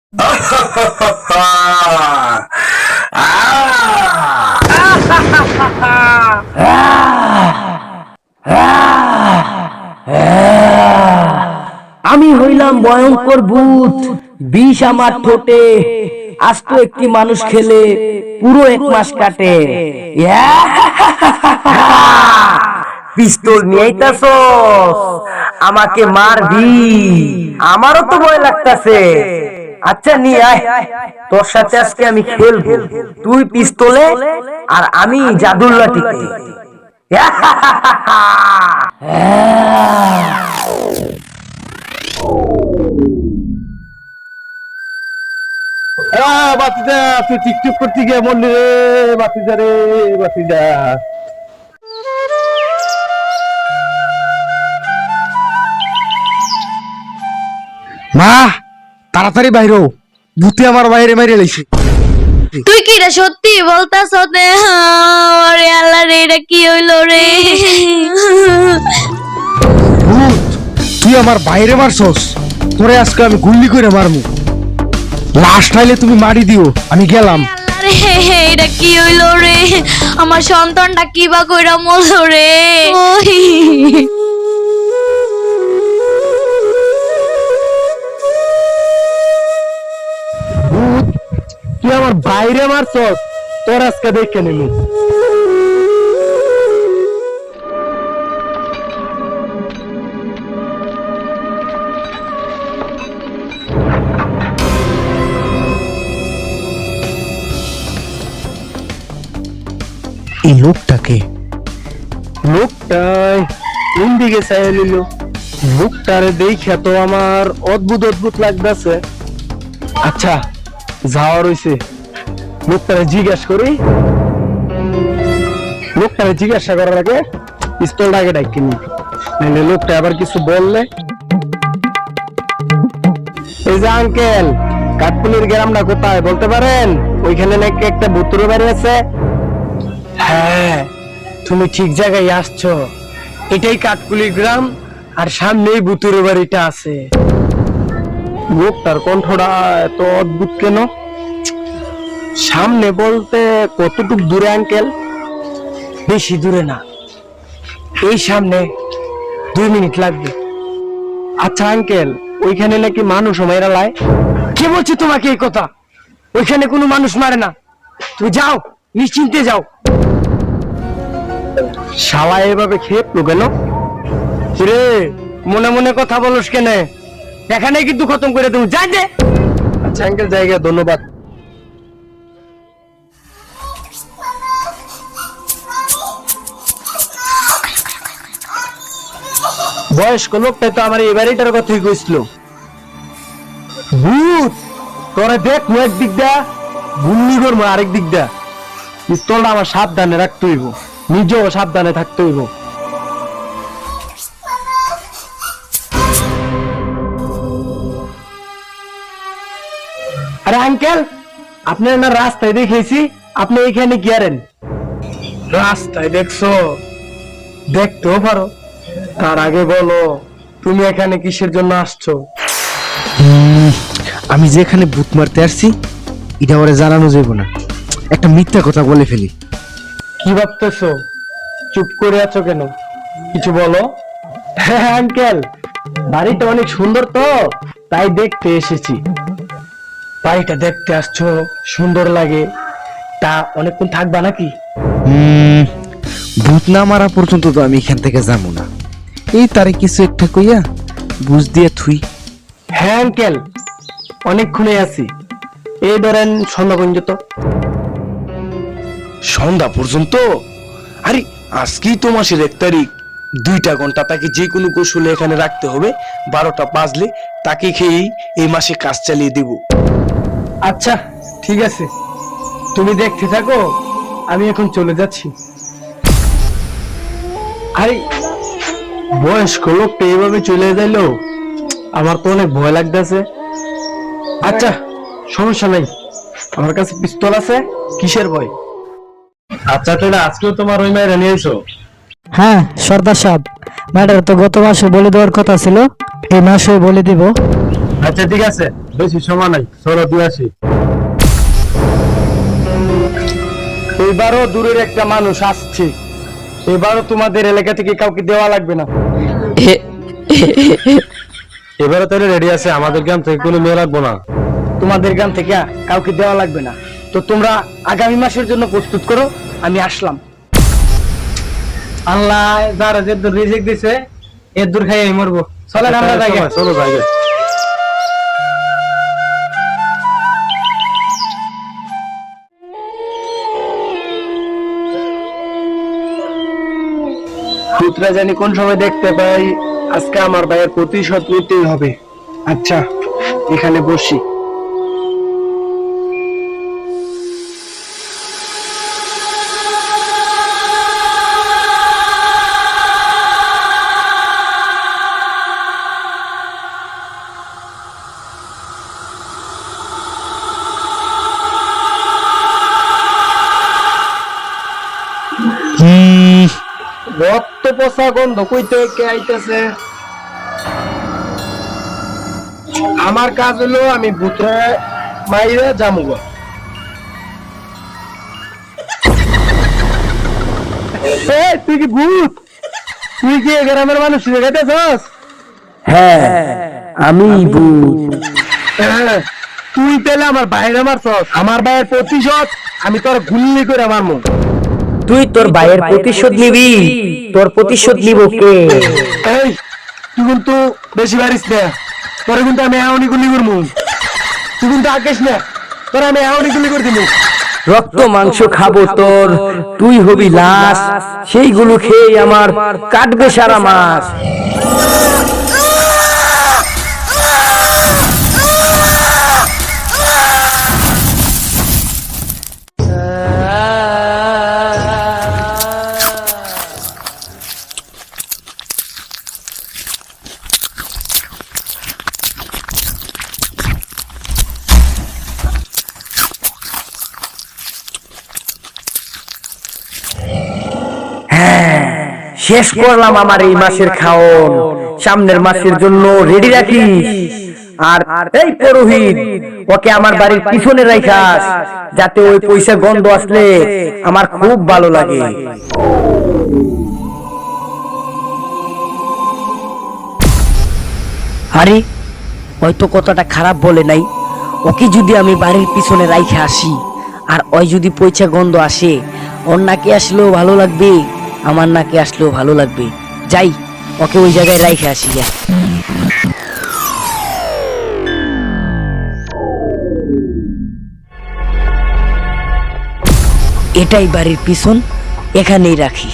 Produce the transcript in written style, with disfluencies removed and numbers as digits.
আমি হইলাম ভয়ঙ্কর ভূত, বিষ আমার ঠোঁটে, আস্ত একটি মানুষ খেলে পুরো 1 মাস কাটে। পিস্তল নিয়ে আইতাছস, আমাকে মারবি? আমারও তো ভয় লাগতাছে। আচ্ছা নিয়ে আয়, তোর সাথে আজকে আমি খেলবো। তুই পিস্তলে আর আমি জাদুর লাঠিতে। বাতিজা, তুই টিকটক করতে গিয়ে মরলি রে বাতিজা রে বাতিজা। মা তাড়াতাড়ি বাইরো, ভূতে আমার বাইরে মাইরে লাইছে। তুই কি রে সত্যি বলতাছ? আরে আল্লাহ রে, এটা কি হইলো রে? ভূত, তুই আমার বাইরে মারছস, তোরে আজকে আমি গুল্লি করে মারমু। লাশ নাইলে তুমি মারি দিও, আমি গেলাম। আল্লাহ রে, এটা কি হইলো রে? আমার সন্তানটা কি বা কইরা মরলো রে? ভূত, তুই আমার বাইরে মারছস, তোর আজকে দেখে নিলি। এই লোকটাকে, লোকটাই কোন দিকে চাইয়া নিল? লোকটারে দেখে তো আমার অদ্ভুত অদ্ভুত লাগতেছে। আচ্ছা যাওয়া রয়েছে, লোকটারে জিজ্ঞাসা করি। লোকটারে জিজ্ঞাসা করার আগে পিস্তলটাকে ডাকি নি, নাহলে লোকটা আবার কিছু বললে। এই যে আঙ্কেল, কাঠপুলির গ্রামটা কোথায় বলতে পারেন? ওইখানে নাকি একটা ভুতুড়ে বাড়ি আছে। হ্যাঁ, তুমি ঠিক জায়গায় আসছো, এটাই কাঠকুলি গ্রাম, আর সামনেই ভুতুড়ে বাড়িটা আছে। লোকটার কণ্ঠটা এত অদ্ভুত কেন? সামনে বলতে কতটুক দূরে আঙ্কেল? বেশি দূরে না, এই সামনে 2 মিনিট লাগবে। আচ্ছা আঙ্কেল, ওইখানে নাকি মানুষ মেরে লাই। কে বলছে তোমাকে এই কথা? ওইখানে কোনো মানুষ মারে না, তুমি যাও, নিশ্চিন্তে যাও। শালা এভাবে খেপলো কেন রে? মনে মনে কথা বলস কেন? এখানে কিন্তু খতম করে দেবো, যাই দে। আচ্ছা আঙ্কেল, জায়গা ধন্যবাদ। বয়স্ক লোকটা তো আমার এই বাড়িটার কথাই কইছিল। ভূত, তোরা দেখ মু একদিক দা, গুল্লি করবো আরেক দিক দা। পিস্তলটা আমার সাবধানে রাখতে হইব, নিজেও সাবধানে থাকতে হইব। আরে আঙ্কেল, আপনি না রাস্তায় দেখেছি, আপনি এখানে কি আরেন? রাস্তায় দেখছো? দেখতেও পারো, তার আগে বলো তুমি এখানে কিসের জন্য আসছো? আমি যেখানে ভূত মারতে আসছি এটা ওরে জানানো যাইব না, একটা মিথ্যা কথা বলে ফেলি। কি ভাবতেছো? চুপ করে আছো কেন? কিছু বলো। হ্যাঁ আঙ্কেল, বাড়িটা অনেক সুন্দর তো, তাই দেখতে এসেছি। বাড়িটা দেখতে আসছো, সুন্দর লাগে, তা অনেকক্ষণ থাকবা নাকি? ভূত না মারা পর্যন্ত তো আমি এখান থেকে যাবো না, এই তারে কিছু একটা কইয়া বুঝ দিয়ে থুই। হ্যাঁ আঙ্কেল, অনেকক্ষণে আছি, এই ধরেন সন্ধ্যা পর্যন্ত। সন্ধ্যা পর্যন্ত? আরে আজকেই তো মাসের 1 তারিখ, 2টা ঘন্টা তাকে যে কোনো কৌশলে এখানে রাখতে হবে। 12টা বাজলে তাকে খেয়েই এই মাসে কাজ চালিয়ে দেব। আচ্ছা ঠিক আছে, তুমি দেখতে থাকো, আমি এখন চলে যাচ্ছি। আরে বয়স্ক লোকটা এইভাবে চলে যাইলো, আমার তো অনেক ভয় লাগতেছে। আচ্ছা সমস্যা নাই, আমার কাছে পিস্তল আছে, কিসের ভয়? আচ্ছা তোরা আজকেও তোমার ওই মায়েরা নিয়ে এসো? হ্যাঁ সর্দার সাহেব, ম্যাডাম তো গত মাসে বলে দেওয়ার কথা ছিল, এই মাসে বলে দিব। আচ্ছা ঠিক আছে, বেশি সময় নাই, চলো দিয়ে আসি। এবারও দূরের একটা মানুষ আসছে, এবারও তোমাদের এলাকা থেকে কাউকে দেওয়া লাগবে না। এবারও তাহলে রেডি আছে, আমাদের গ্রাম থেকে কোনো মেয়ে লাগবো না। তোমাদের গ্রাম থেকে কাউকে দেওয়া লাগবে না, তো তোমরা আগামী মাসের জন্য প্রস্তুত করো, আমি আসলাম। আল্লাহ যারা যে দূর রিজিক দিছে এর দূর খাই মরবো। চলেন আমরা যাই, চলো যাই। পুত্রা জানি কোন সময় দেখতে পাই, আজকে আমার ভাইয়ের প্রতিশোধ নিতেই হবে। আচ্ছা এখানে বসি। রক্ত পচা গন্ধ কইতে কে আইতেছে? আমার কাজ হলো আমি ভূতে মাইরে জামুগা। তুই কি ভূত? তুই কি গ্রামের মানুষ রেখেছস? হ্যাঁ আমি ভূত। তুই পেলে আমার বাইরে মারছস, আমার ভাইয়ের প্রতিশোধ আমি তোর গুল্লি করে মারমু। তুই তোর ভাইয়ের প্রতিশোধ নিবি? তোর প্রতিশোধ নিব কে? এই তুই কিন্তু বেশি পারিস না, তোরে কিন্তু আমি এমনই গুলি করবো। তুই কিন্তু আকেশ না, তোর আমি এমনই গুলি করে দিব। রক্ত মাংস খাবো তোর, তুই হবি লাশ, সেইগুলো খেয়ে আমার কাটবে সারা মাস। শেষ করলাম আমার এই মাসের খাওন, সামনের মাসের জন্য রেডি রাখিস। আর এই পুরোহিত, ওকে আমার বাড়ির পিছনে রাখাস, যাতে ওই পয়সা গন্ধ আসলে আমার খুব ভালো লাগে। আরে ওই তো কতটা খারাপ বলে নাই, ওকে যদি আমি বাড়ির পিছনে রাইখে আসি আর ওই যদি পয়সা গন্ধ আসে, ওর নাকে আসলেও ভালো লাগবে, আমার নাকে আসলেও ভালো লাগবে। যাই, ওকে ওই জায়গায় রাইখে আসি। এটাই বাড়ির পিছন, এখানেই রাখি।